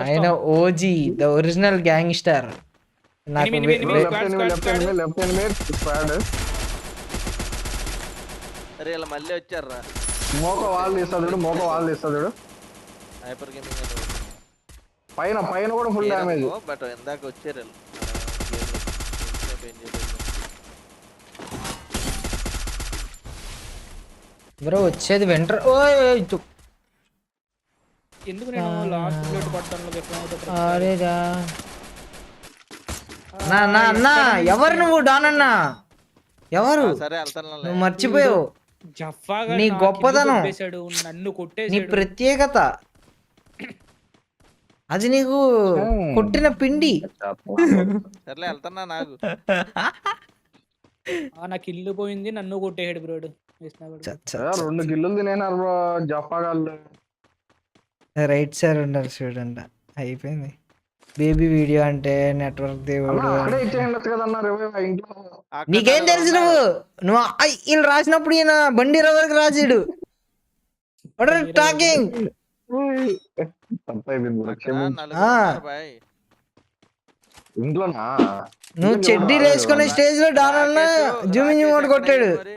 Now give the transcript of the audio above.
ఆయన OG the original gangster. నాకు అరే ఇలా మళ్ళీ వచ్చారా మోక వాళ్ళు తీస్తాడు, మోక వాళ్ళు తీస్తాడు. హైపర్ గేమింగ్ పైన పైన కూడా ఫుల్ డ్యామేజ్. బట్ ఇందాక వచ్చారు బ్రో వచ్చేది వెంటర్. ఎందుకు నేను లాస్ట్ బుల్లెట్ కొట్టడంలో అరేరా నా అన్నా ఎవరు నువ్వు డాన్ అన్నా? ఎవరు? సరే వెళ్తాను. నువ్వు మర్చిపోయావు నీ గొప్పదనం, నన్ను కొట్టేసి నీ ప్రత్యేకత, అది నీకు కొట్టిన పిండి. సర్లే వెళ్తున్నా. నాకు ఇల్లు పోయింది, నన్ను కొట్టేసాడు బ్రోడు. 2 గిల్లులు తినేనారు బ్రో జఫాగాళ్ళు. రైట్ సార్ ఉన్నారు చూడండి. అయిపోయింది బేబీ వీడియో అంటే నెట్వర్క్ దేవుడు. నీకేం తెలుసు? నువ్వు వీళ్ళు రాసినప్పుడు ఈయన బండి వరకు రాసాడు. టాకింగ్ నువ్వు చెడ్డీలు వేసుకునే స్టేజ్ లో డాన్ అన్న జూమింగ్ కొట్టాడు.